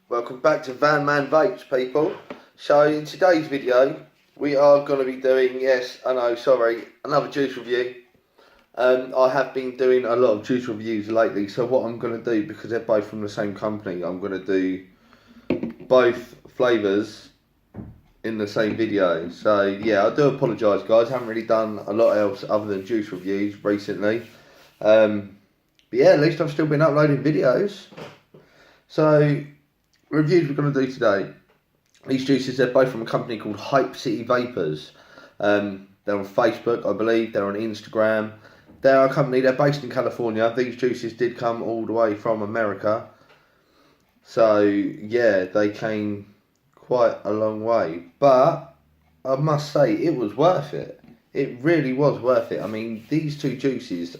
Welcome back to Van Man Vapes, people. So in today's video we are going to be doing, yes I know, sorry, another juice review. I have been doing a lot of juice reviews lately, so what I'm going to do, because they're both from the same company, I'm going to do both flavours in the same video. So yeah, I do apologise guys, I haven't really done a lot else other than juice reviews recently. But yeah, at least I've still been uploading videos. So reviews we're going to do today. These juices, they're both from a company called Hype City Vapors. They're on Facebook, I believe. They're on Instagram. They're a company, they're based in California. These juices did come all the way from America. So, yeah, they came quite a long way. But I must say, it was worth it. It really was worth it. I mean, these two juices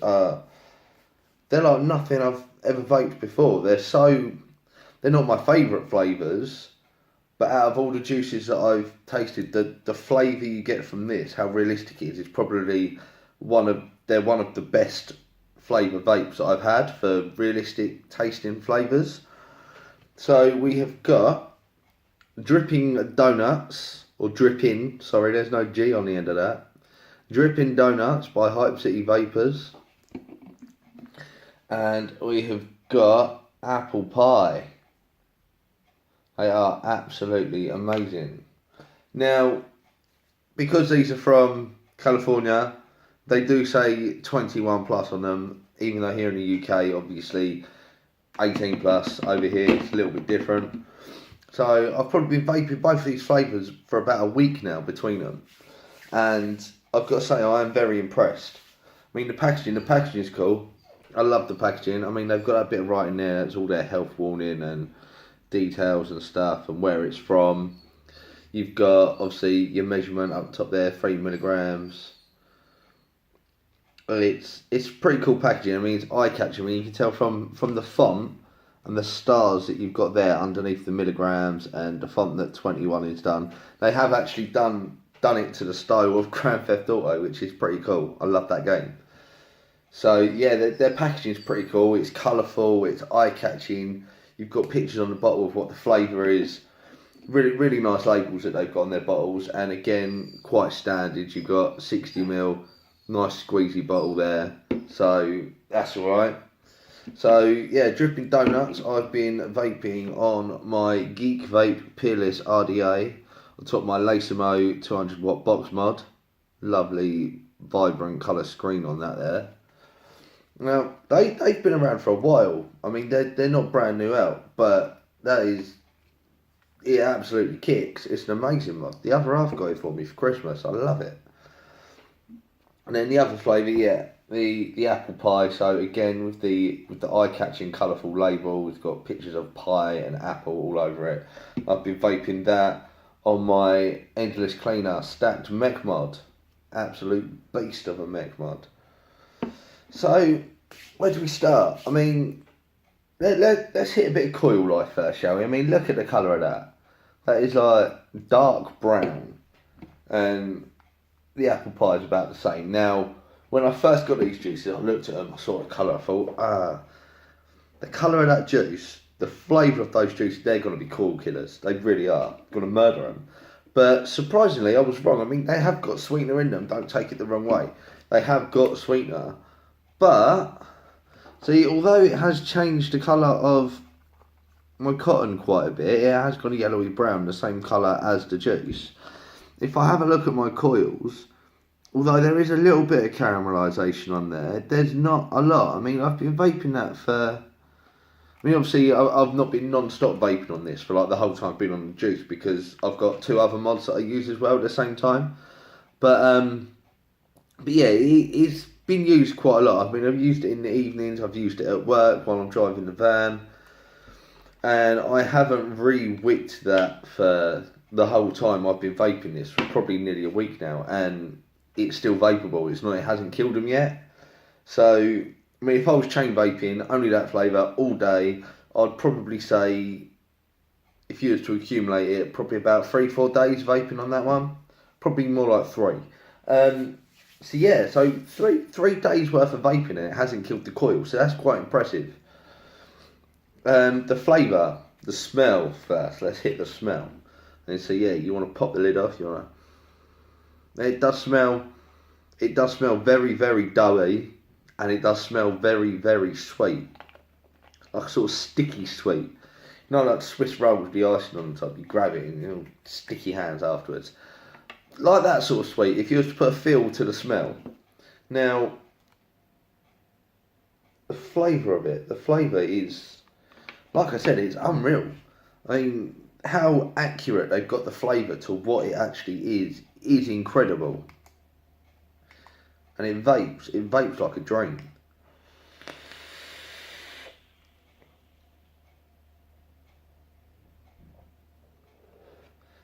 they're like nothing I've ever vaped before. They're not my favourite flavours, but out of all the juices that I've tasted, the flavour you get from this, how realistic it is probably one of the best flavour vapes that I've had for realistic tasting flavours. So we have got Drippin Donuts, or Drippin, sorry, there's no G on the end of that. Drippin Donuts by Hype City Vapors. And we have got Apple Pie. They are absolutely amazing. Now, because these are from California, they do say 21 plus on them, even though here in the UK, obviously 18 plus. Over here, it's a little bit different. So I've probably been vaping both of these flavours for about a week now between them. And I've got to say, I am very impressed. I mean, the packaging is cool. I love the packaging. I mean, they've got that bit of writing there. It's all their health warning and details and stuff and where it's from. You've got obviously your measurement up top there, 3 milligrams. It's pretty cool packaging. I mean, it's eye catching. I mean, you can tell from the font and the stars that you've got there underneath the milligrams and the font that 21 is done. They have actually done it to the style of Grand Theft Auto, which is pretty cool. I love that game. So yeah, their packaging is pretty cool. It's colourful. It's eye catching. You've got pictures on the bottle of what the flavour is. Really, really nice labels that they've got on their bottles. And again, quite standard. You've got 60ml, nice squeezy bottle there. So that's alright. So yeah, Drippin Donuts. I've been vaping on my Geek Vape Peerless RDA. On top of my Lacemo 200 watt box mod. Lovely, vibrant colour screen on that there. Now, they've been around for a while. I mean, they're not brand new out, but it absolutely kicks. It's an amazing mod. The other half got it for me for Christmas. I love it. And then the other flavour, yeah, the apple pie. So again, with the eye-catching, colourful label, it's got pictures of pie and apple all over it. I've been vaping that on my Endless Cleaner stacked mech mod. Absolute beast of a mech mod. So, where do we start? I mean, let's hit a bit of coil life first, shall we? I mean, look at the colour of that. That is like dark brown. And the apple pie is about the same. Now, when I first got these juices, I looked at them, I saw the colour, I thought, the colour of that juice, the flavour of those juices, they're going to be coil killers. They really are. Going to murder them. But surprisingly, I was wrong. I mean, they have got sweetener in them. Don't take it the wrong way. They have got sweetener. But, see, although it has changed the colour of my cotton quite a bit, it has gone yellowy brown, the same colour as the juice. If I have a look at my coils, although there is a little bit of caramelisation on there, there's not a lot. I mean, I've been vaping that for... I mean, obviously, I've not been non-stop vaping on this for like the whole time I've been on the juice, because I've got 2 other mods that I use as well at the same time. But yeah, it's been used quite a lot. I mean, I've used it in the evenings, I've used it at work while I'm driving the van, and I haven't re-wicked that for the whole time I've been vaping this, for probably nearly a week now, and it's still vapeable. It hasn't killed them yet. So, I mean, if I was chain vaping, only that flavour all day, I'd probably say, if you was to accumulate it, probably about 3-4 days vaping on that one. Probably more like 3. So yeah, so three days worth of vaping and it hasn't killed the coil, so that's quite impressive. The flavour, the smell first. Let's hit the smell. And so yeah, you want to pop the lid off. You want to. It does smell. It does smell very, very doughy, and it does smell very, very sweet, like sort of sticky sweet. Not like Swiss rolls with the icing on the top. You grab it and you'll sticky hands afterwards. Like that sort of sweet. If you was to put a feel to the smell, now the flavour of it. The flavour is, like I said, it's unreal. I mean, how accurate they've got the flavour to what it actually is incredible. And it vapes like a drain.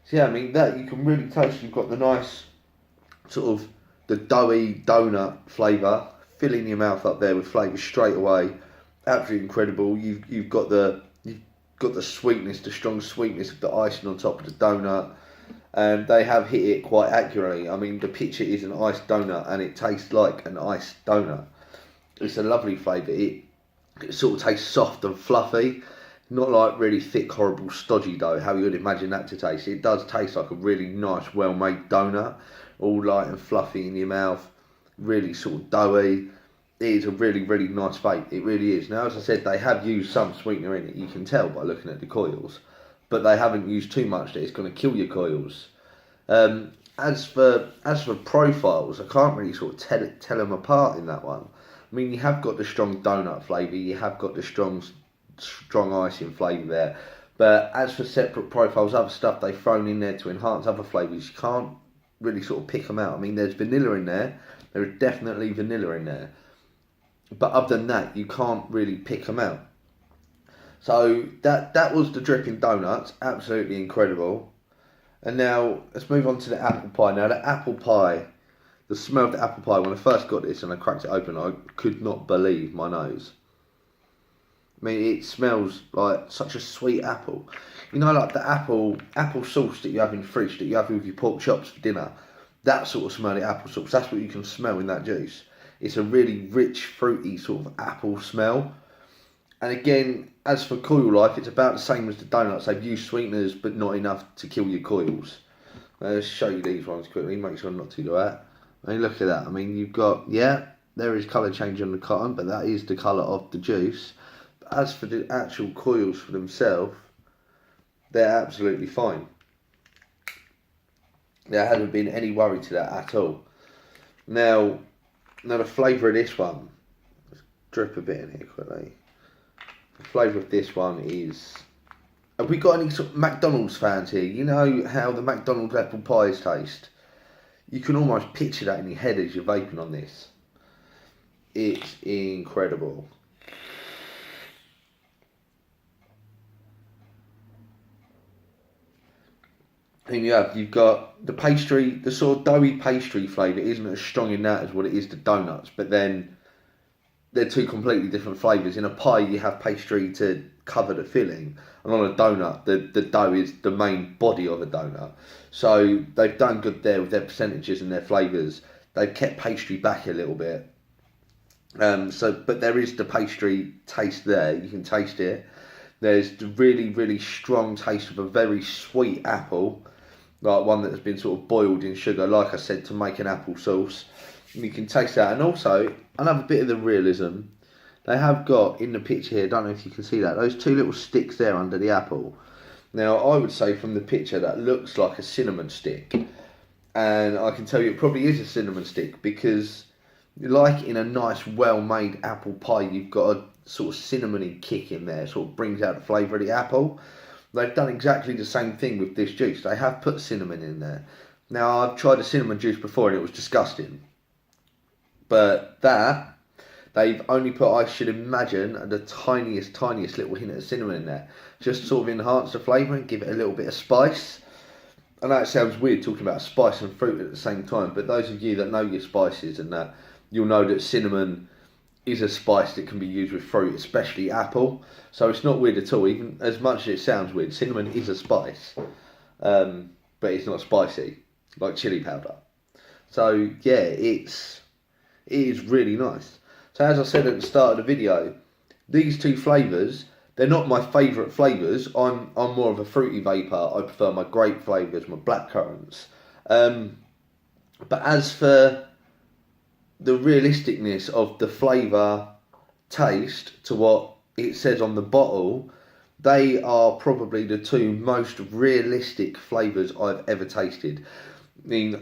So yeah, I mean that you can really taste. You've got the nice sort of the doughy donut flavour filling your mouth up there with flavour straight away. Absolutely incredible. You've got the sweetness, the strong sweetness of the icing on top of the donut. And they have hit it quite accurately. I mean, the picture is an iced donut and it tastes like an iced donut. It's a lovely flavour. It sort of tastes soft and fluffy, not like really thick, horrible, stodgy dough, how you would imagine that to taste. It does taste like a really nice, well-made donut, all light and fluffy in your mouth, really sort of doughy. It is a really, really nice vape. It really is. Now, as I said, they have used some sweetener in it. You can tell by looking at the coils. But they haven't used too much that it's going to kill your coils. As for profiles, I can't really sort of tell them apart in that one. I mean, you have got the strong donut flavour, you have got the strong icing flavour there. But as for separate profiles, other stuff they've thrown in there to enhance other flavours, you can't really sort of pick them out. I mean, there's vanilla in there. There is definitely vanilla in there. But other than that, you can't really pick them out. So that was the Drippin donuts, absolutely incredible. And now let's move on to the apple pie. Now the apple pie, the smell of the apple pie, when I first got this and I cracked it open, I could not believe my nose. I mean, it smells like such a sweet apple. You know, like the apple sauce that you have in the fridge, that you have with your pork chops for dinner. That sort of smelly apple sauce, that's what you can smell in that juice. It's a really rich, fruity sort of apple smell. And again, as for coil life, it's about the same as the donuts. They've used sweeteners, but not enough to kill your coils. Let's show you these ones quickly, make sure not to do that. I mean, look at that. I mean, you've got, yeah, there is colour change on the cotton, but that is the colour of the juice. But as for the actual coils for themselves, they're absolutely fine. There hasn't been any worry to that at all. Now the flavour of this one, let's drip a bit in here quickly. The flavour of this one is... Have we got any sort of McDonald's fans here? You know how the McDonald's apple pies taste? You can almost picture that in your head as you're vaping on this. It's incredible. And you've got the pastry, the sort of doughy pastry flavour isn't as strong in that as what it is to donuts, but then they're two completely different flavours. In a pie, you have pastry to cover the filling, and on a donut, the dough is the main body of a donut. So they've done good there with their percentages and their flavours. They've kept pastry back a little bit. But there is the pastry taste there. You can taste it. There's the really, really strong taste of a very sweet apple, like one that has been sort of boiled in sugar, like I said, to make an apple sauce. You can taste that. And also, another bit of the realism, they have got in the picture here, I don't know if you can see that, those two little sticks there under the apple. Now, I would say from the picture that looks like a cinnamon stick. And I can tell you it probably is a cinnamon stick, because like in a nice, well-made apple pie, you've got a sort of cinnamony kick in there, sort of brings out the flavour of the apple. They've done exactly the same thing with this juice. They have put cinnamon in there. Now, I've tried a cinnamon juice before and it was disgusting. But that, they've only put, I should imagine, the tiniest little hint of cinnamon in there. Just sort of enhance the flavour and give it a little bit of spice. I know it sounds weird talking about spice and fruit at the same time, but those of you that know your spices and that, you'll know that cinnamon is a spice that can be used with fruit, especially apple. So it's not weird at all, even as much as it sounds weird. Cinnamon is a spice, but it's not spicy, like chili powder. So yeah, it is really nice. So as I said at the start of the video, these two flavours, they're not my favourite flavours. I'm more of a fruity vaper. I prefer my grape flavours, my blackcurrants. But as for the realisticness of the flavour taste to what it says on the bottle, they are probably the two most realistic flavours I've ever tasted. I mean,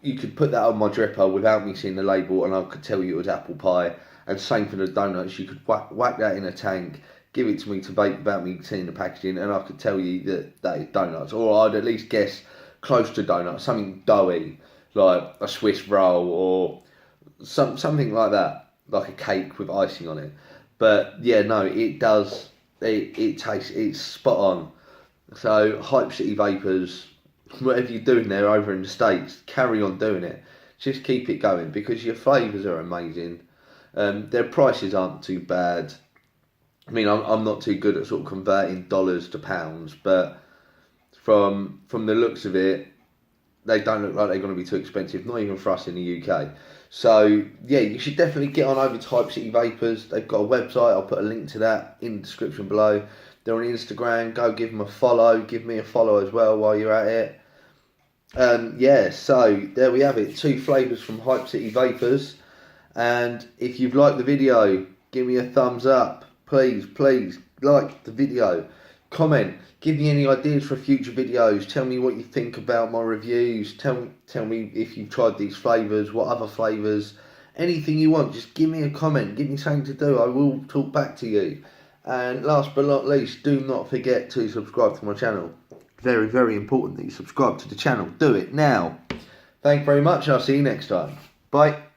you could put that on my dripper without me seeing the label, and I could tell you it was apple pie. And same for the donuts. You could whack that in a tank, give it to me to vape without me seeing the packaging, and I could tell you that is donuts, or I'd at least guess close to donuts, something doughy like a Swiss roll or something like that, like a cake with icing on it. But yeah, no, it does. It tastes. It's spot on. So Hype City Vapors, whatever you're doing there over in the States, carry on doing it. Just keep it going because your flavours are amazing. Their prices aren't too bad. I mean, I'm not too good at sort of converting dollars to pounds, but from the looks of it, they don't look like they're going to be too expensive, not even for us in the UK. So, yeah, you should definitely get on over to Hype City Vapors. They've got a website. I'll put a link to that in the description below. They're on Instagram. Go give them a follow. Give me a follow as well while you're at it. Yeah, so there we have it. 2 flavours from Hype City Vapors. And if you've liked the video, give me a thumbs up. Please like the video. Comment. Give me any ideas for future videos. Tell me what you think about my reviews. Tell me if you've tried these flavours, what other flavours. Anything you want, just give me a comment. Give me something to do. I will talk back to you. And last but not least, do not forget to subscribe to my channel. Very, very important that you subscribe to the channel. Do it now. Thank you very much. I'll see you next time. Bye.